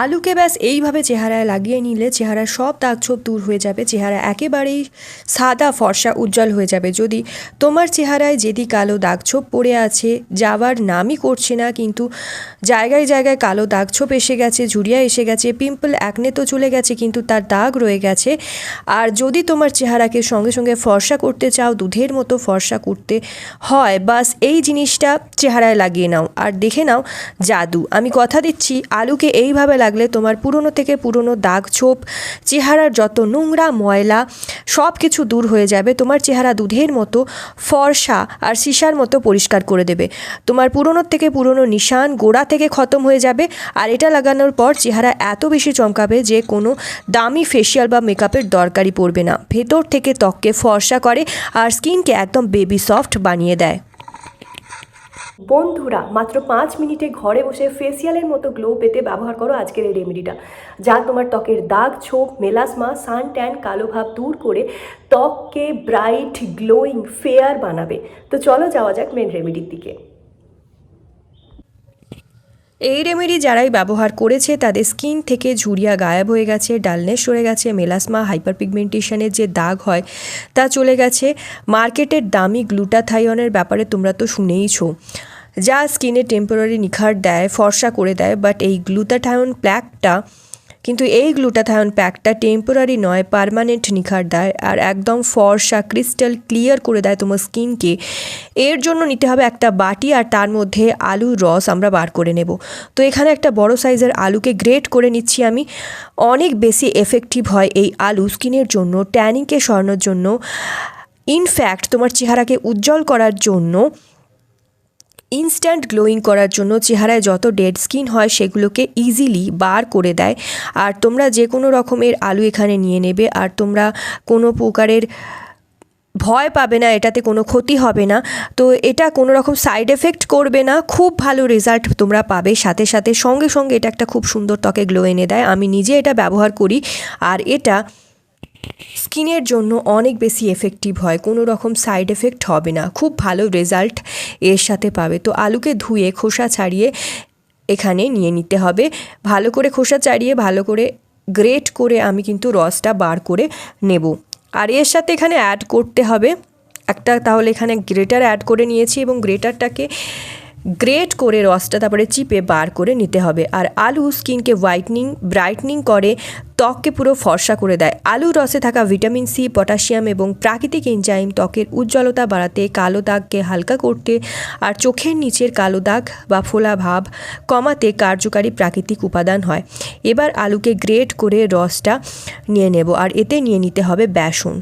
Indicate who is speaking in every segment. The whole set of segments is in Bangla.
Speaker 1: আলুকে ব্যাস এইভাবে চেহারায় লাগিয়ে নিলে চেহারার সব দাগছোপ দূর হয়ে যাবে, চেহারা একেবারেই সাদা ফর্সা উজ্জ্বল হয়ে যাবে। যদি তোমার চেহারায় যেদি কালো দাগছোপ পড়ে আছে, যাওয়ার নামই করছে না, কিন্তু জায়গায় জায়গায় কালো দাগছোপ এসে গেছে, ঝুরিয়া এসে গেছে, পিম্পল একনে তো চলে গেছে কিন্তু তার দাগ রয়ে গেছে, আর যদি তোমার চেহারাকে সঙ্গে সঙ্গে ফর্সা করতে চাও, দুধের মতো ফর্সা করতে হয়, বাস এই জিনিসটা চেহারায় লাগিয়ে নাও আর দেখে নাও জাদু। আমি কথা দিচ্ছি, আলুকে এইভাবে লাগলে তোমার পুরনো থেকে পুরনো দাগ ছোপ, চেহারার যত নোংরা ময়লা সব কিছু দূর হয়ে যাবে। তোমার চেহারা দুধের মতো ফর্সা আর সিসার মতো পরিষ্কার করে দেবে। তোমার পুরনো থেকে পুরনো নিশান গোড়া থেকে খতম হয়ে যাবে। আর এটা লাগানোর পর চেহারা এত বেশি চমকাবে যে কোনো দামি ফেসিয়াল বা মেকআপের দরকারই পড়বে না। ভেতর থেকে ত্বককে ফর্সা করে আর স্কিনকে একদম বেবি সফট বানিয়ে দেয়। বন্ধুরা, মাত্র 5 মিনিটে ঘরে বসে ফেসিয়ালের মতো গ্লো পেতে ব্যবহার করো আজকের এই রেমেডিটা, যা তোমার ত্বকের দাগ ছোপ, মেলাসমা, সান ট্যান, কালো ভাব দূর করে ত্বককে ব্রাইট, গ্লোয়িং, ফেয়ার বানাবে। তো চলো যাওয়া যাক মেন রেমেডির দিকে। এই রেমেডি যারাই ব্যবহার করেছে তাদের স্কিন থেকে ঝুরিয়া গায়েব হয়ে গেছে, ডালনেস সরে গেছে, মেলাসমা, হাইপার পিগমেন্টেশনের যে দাগ হয় তা চলে গেছে। মার্কেটের দামি গ্লুটাথাইয়নের ব্যাপারে তোমরা তো শুনেইছো, যা স্কিনে টেম্পোরারি নিখার দেয়, ফর্সা করে দেয়, বাট এই গ্লুটাথাইয়ন প্যাকটা টেম্পোরারি নয়, পার্মানেন্ট নিখার দেয় আর একদম ফর্সা ক্রিস্টাল ক্লিয়ার করে দেয় তোমার স্কিনকে। এর জন্য নিতে হবে একটা বাটি আর তার মধ্যে আলুর রস আমরা বার করে নেব। তো এখানে একটা বড় সাইজের আলুকে গ্রেট করে নিচ্ছি আমি। অনেক বেশি এফেক্টিভ হয় এই আলু স্কিনের জন্য, ট্যানিংকে সরানোর জন্য, ইনফ্যাক্ট তোমার চেহারাকে উজ্জ্বল করার জন্য, ইনস্ট্যান্ট গ্লোয়িং করার জন্য, চেহারায় যত ডেড স্কিন হয় সেগুলোকে ইজিলি বার করে দেয়। আর তোমরা যে কোনো রকমের আলু এখানে নিয়ে নেবে আর তোমরা কোনো প্রকারের ভয় পাবে না, এটাতে কোনো ক্ষতি হবে না। তো এটা কোনো রকম সাইড এফেক্ট করবে না, খুব ভালো রেজাল্ট তোমরা পাবে। সাথে সাথে সঙ্গে সঙ্গে এটা একটা খুব সুন্দর ত্বকে গ্লো এনে দেয়। আমি নিজে এটা ব্যবহার করি আর এটা স্কিনের জন্য অনেক বেশি এফেক্টিভ হয়, কোনো রকম সাইড এফেক্ট হবে না, খুব ভালো রেজাল্ট এর সাথে পাবে। তো আলুকে ধুয়ে খোসা ছাড়িয়ে এখানে নিয়ে নিতে হবে। ভালো করে খোসা ছাড়িয়ে ভালো করে গ্রেট করে আমি কিন্তু রসটা বার করে নেব। আর এর সাথে এখানে অ্যাড করতে হবে একটা, তাহলে এখানে গ্রেটার অ্যাড করে নিয়েছি এবং গ্রেটারটাকে গ্রেট করে রসটা তারপরে চিপে বার করে নিতে হবে। আর আলু স্কিনকে হোয়াইটনিং, ব্রাইটনিং করে, ত্বককে পুরো ফর্সা করে দেয়। আলুর রসে থাকা ভিটামিন সি, পটাশিয়াম এবং প্রাকৃতিক এনজাইম ত্বকের উজ্জ্বলতা বাড়াতে, কালো দাগকে হালকা করতে আর চোখের নিচের কালো দাগ বা ফোলা ভাব কমাতে কার্যকারী প্রাকৃতিক উপাদান হয়। এবার আলুকে গ্রেট করে রসটা নিয়ে নেব আর এতে নিয়ে নিতে হবে বেসন।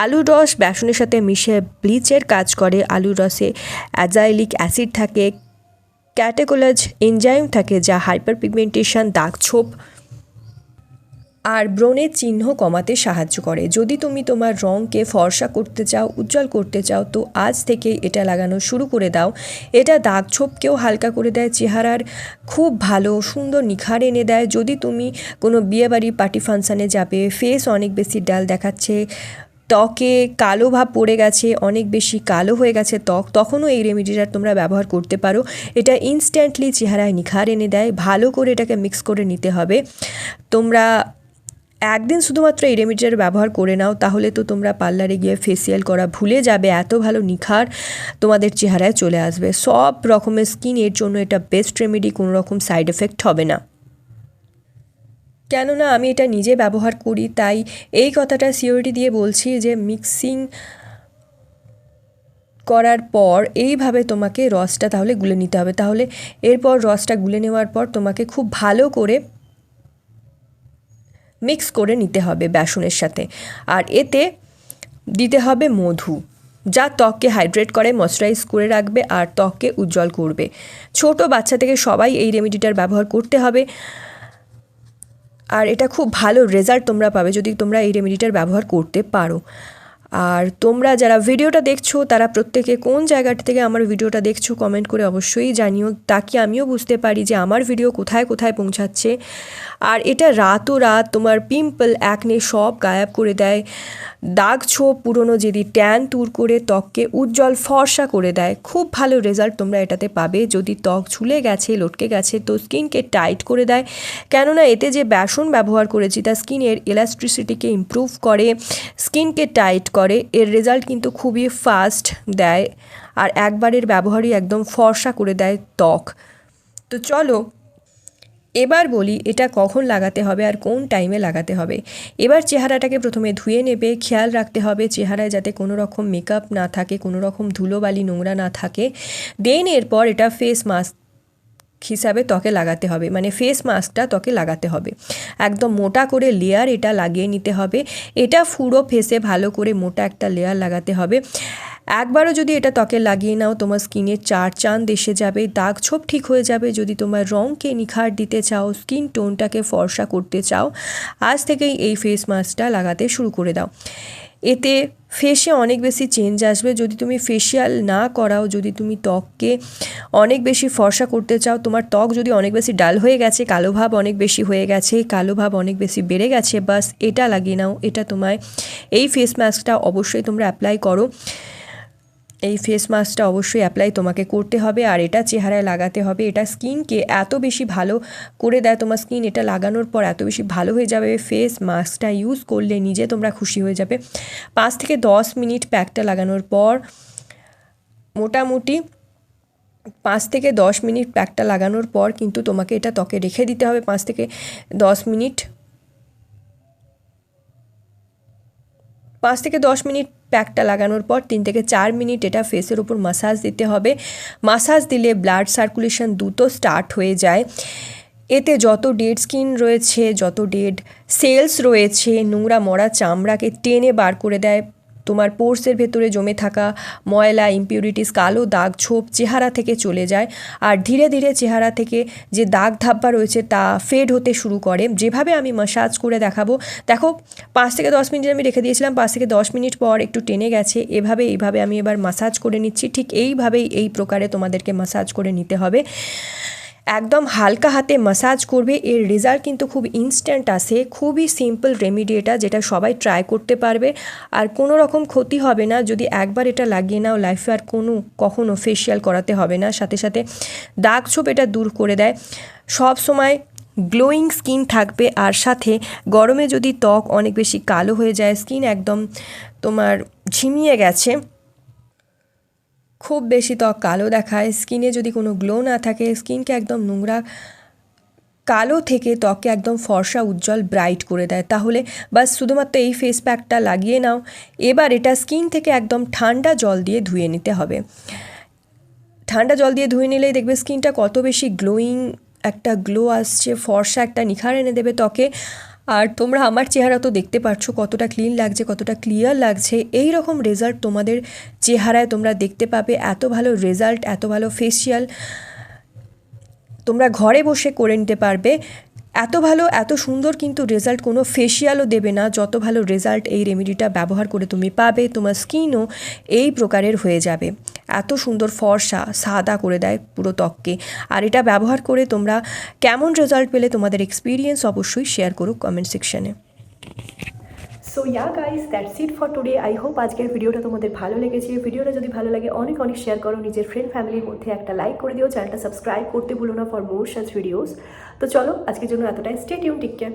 Speaker 1: আলুর রস বেসনের সাথে মিশে ব্লিচের কাজ করে। আলুর রসে অ্যাজাইলিক অ্যাসিড থাকে, ক্যাটেকোলাজ এনজাইম থাকে যা হাইপার পিগমেন্টেশন, দাগ ছোপ আর ব্রণের চিহ্ন কমাতে সাহায্য করে। যদি তুমি তোমার রঙকে ফর্সা করতে চাও, উজ্জ্বল করতে চাও, তো আজ থেকে এটা লাগানো শুরু করে দাও। এটা দাগ ছোপকেও হালকা করে দেয়, চেহারার খুব ভালো সুন্দর নিখার এনে দেয়। যদি তুমি কোনো বিয়েবাড়ি পার্টি ফাংশানে যাবে, ফেস অনেক বেশি ডাল দেখাচ্ছে, ত্বকে কালো ভাব পড়ে গেছে, অনেক বেশি কালো হয়ে গেছে ত্বক, তখনও এই রেমেডিটা তোমরা ব্যবহার করতে পারো। এটা ইনস্ট্যান্টলি চেহারায় নিখার এনে দেয়। ভালো করে এটাকে মিক্স করে নিতে হবে। তোমরা একদিন শুধুমাত্র এই রেমেডিটার ব্যবহার করে নাও, তাহলে তো তোমরা পার্লারে গিয়ে ফেসিয়াল করা ভুলে যাবে, এত ভালো নিখার তোমাদের চেহারায় চলে আসবে। সব রকমের স্কিনের জন্য এটা বেস্ট রেমেডি, কোনো রকম সাইড এফেক্ট হবে না। কেননা আমি এটা নিজে ব্যবহার করি, তাই এই কথাটা সিওরিটি দিয়ে বলছি যে মিক্সিং করার পর এইভাবে তোমাকে রসটা তাহলে গুলে নিতে হবে। তাহলে এরপর রসটা গুলে নেওয়ার পর তোমাকে খুব ভালো করে মিক্স করে নিতে হবে বেসনের সাথে। আর এতে দিতে হবে মধু, যা ত্বককে হাইড্রেট করে, ময়শ্চারাইজ করে রাখবে আর ত্বককে উজ্জ্বল করবে। ছোট বাচ্চা থেকে সবাই এই রেমেডিটার ব্যবহার করতে হবে আর এটা খুব ভালো রেজাল্ট তোমরা পাবে যদি তোমরা এই রেমেডিটার ব্যবহার করতে পারো। আর তোমরা যারা ভিডিওটা দেখছো তারা প্রত্যেকে কোন জায়গাটা থেকে আমার ভিডিওটা দেখছো কমেন্ট করে অবশ্যই জানিও, তাকে আমিও বুঝতে পারি যে আমার ভিডিও কোথায় কোথায় পৌঁছাচ্ছে। আর এটা রাতও রাত তোমার পিম্পল, অ্যাকনে সব গায়েব করে দেয়। দাগ ছোপ পুরনো যদি ট্যান দূর করে ত্বককে উজ্জ্বল ফর্সা করে দেয়। খুব ভালো রেজাল্ট তোমরা এটাতে পাবে। যদি ত্বক ঝুলে গেছে, লটকে গেছে, তো স্কিনকে টাইট করে দেয়, কেননা এতে যে বেসন ব্যবহার করেছি তা স্কিনের ইলাস্ট্রিসিটিকে ইমপ্রুভ করে, স্কিনকে টাইট করে। এর রেজাল্ট কিন্তু খুবই ফাস্ট দেয় আর একবারের ব্যবহারই একদম ফর্সা করে দেয় ত্বক। তো চলো এবার বলি এটা কখন লাগাতে হবে আর কোন টাইমে লাগাতে হবে। এবার চেহারাটাকে প্রথমে ধুয়ে নেবে। খেয়াল রাখতে হবে চেহারায় যাতে কোনো রকম মেকআপ না থাকে, কোনো রকম ধুলোবালি নোংরা না থাকে। দেন এরপর এটা ফেস মাস্ক হিসাবে ত্বকে লাগাতে হবে, মানে ফেস মাস্কটা ত্বকে লাগাতে হবে। একদম মোটা করে লেয়ার এটা লাগিয়ে নিতে হবে। এটা পুরো ফেসে ভালো করে মোটা একটা লেয়ার লাগাতে হবে। একবারও যদি এটা ত্বকে লাগিয়ে নাও তোমার স্কিনের চার চাঁদ এসে যাবে, দাগ ছোপ ঠিক হয়ে যাবে। যদি তোমার রঙকে নিখার দিতে চাও, স্কিন টোনটাকে ফর্সা করতে চাও, আজ থেকেই এই ফেস মাস্কটা লাগাতে শুরু করে দাও। এতে ফেসে অনেক বেশি চেঞ্জ আসবে। যদি তুমি ফেসিয়াল না করাও, যদি তুমি ত্বককে অনেক বেশি ফর্সা করতে চাও, তোমার ত্বক যদি অনেক বেশি ডাল হয়ে গেছে, কালো ভাব অনেক বেশি হয়ে গেছে, কালো ভাব অনেক বেশি বেড়ে গেছে, বাস এটা লাগিয়ে নাও। এটা তোমায় এই ফেস মাস্কটা অবশ্যই তোমরা অ্যাপ্লাই করো। এই ফেস মাস্কটা অবশ্যই অ্যাপ্লাই তোমাকে করতে হবে আর এটা চেহারায় লাগাতে হবে। এটা স্কিনকে এত বেশি ভালো করে দেয়, তোমার স্কিন এটা লাগানোর পর এত বেশি ভালো হয়ে যাবে। ফেস মাস্কটা ইউজ করলে নিজে তোমরা খুশি হয়ে যাবে। 5 থেকে 10 মিনিট প্যাকটা লাগানোর পর, মোটামুটি 5 থেকে 10 মিনিট প্যাকটা লাগানোর পর কিন্তু তোমাকে এটা ত্বকে রেখে দিতে হবে 5 থেকে 10 মিনিট। 5 থেকে 10 মিনিট প্যাকটা লাগানোর পর 3 থেকে 4 মিনিট এটা ফেসের উপর মাসাজ দিতে হবে। মাসাজ দিলে ব্লাড সার্কুলেশন দ্রুত স্টার্ট হয়ে যায়। এতে যত ডেড স্কিন রয়েছে, যত ডেড সেলস রয়েছে, নোংরা মরা চামড়াকে টেনে বার করে দেয়। তোমার পোর্সের ভেতরে জমে থাকা ময়লা, ইমপিউরিটিস, কালো দাগ ছোপ চেহারা থেকে চলে যায় আর ধীরে ধীরে চেহারা থেকে যে দাগ ধাব্বা রয়েছে তা ফেড হতে শুরু করে। যেভাবে আমি মাসাজ করে দেখাবো, দেখো 5 থেকে 10 মিনিট আমি রেখে দিয়েছিলাম, 5 থেকে 10 মিনিট পর একটু টেনে গেছে। এইভাবে আমি এবার মাসাজ করে নিচ্ছি। ঠিক এইভাবেই এই প্রকারে তোমাদেরকে মাসাজ করে নিতে হবে। একদম হালকা হাতে মাসাজ করবে। এর রেজাল্ট কিন্তু খুব ইনস্ট্যান্ট আসে। খুবই সিম্পল রেমেডি এটা, যেটা সবাই ট্রাই করতে পারবে আর কোনো রকম ক্ষতি হবে না। যদি একবার এটা লাগিয়ে নাও, লাইফে আর কখনো ফেসিয়াল করাতে হবে না। সাথে সাথে দাগ ছোপ এটা দূর করে দেয়। সব সময় গ্লোয়িং স্কিন থাকবে আর সাথে গরমে যদি ত্বক অনেক বেশি কালো হয়ে যায়, স্কিন একদম তোমার ঝিমিয়ে গেছে, খুব বেশি ত্বক কালো দেখায়, স্কিনে যদি কোনো গ্লো না থাকে, স্কিনকে একদম নোংরা কালো থেকে ত্বককে একদম ফর্সা উজ্জ্বল ব্রাইট করে দেয়, তাহলে বাস শুধুমাত্র এই ফেস প্যাকটা লাগিয়ে নাও। এবার এটা স্কিন থেকে একদম ঠান্ডা জল দিয়ে ধুয়ে নিতে হবে। ঠান্ডা জল দিয়ে ধুয়ে নিলেই দেখবে স্কিনটা কত বেশি গ্লোয়িং একটা গ্লো আসছে, ফর্সা একটা নিখার এনে দেবে ত্বকে। আর তোমরা আমার চেহারা তো দেখতে পাচ্ছ কতটা ক্লিন লাগছে, কতটা ক্লিয়ার লাগছে। এই রকম রেজাল্ট তোমাদের চেহারায় তোমরা দেখতে পাবে। এত ভালো রেজাল্ট, এত ভালো ফেসিয়াল তোমরা ঘরে বসে করে নিতে পারবে। এত ভালো, এত সুন্দর কিন্তু রেজাল্ট কোনো ফেসিয়ালও দেবে না, যত ভালো রেজাল্ট এই রেমেডিটা ব্যবহার করে তুমি পাবে। তোমার স্কিনও এই প্রকারের হয়ে যাবে, এত সুন্দর ফর্সা সাদা করে দেয় পুরো ত্বককে। আর এটা ব্যবহার করে তোমরা কেমন রেজাল্ট পেলে তোমাদের এক্সপিরিয়েন্স অবশ্যই শেয়ার করো কমেন্ট সেকশনে। So guys, that's it for today. I hope আজকের ভিডিওটা তোমাদের ভালো লেগেছে। ভিডিওটা যদি ভালো লাগে অনেক শেয়ার করো, নিজের ফ্রেন্ড ফ্যামিলির মধ্যে একটা লাইক করে দিও, চ্যানেলটা সাবস্ক্রাইব করতে ভুলো না ফর মোর সাচ ভিডিওস। তো চলো আজকের জন্য এতটাই। Stay tune, take care.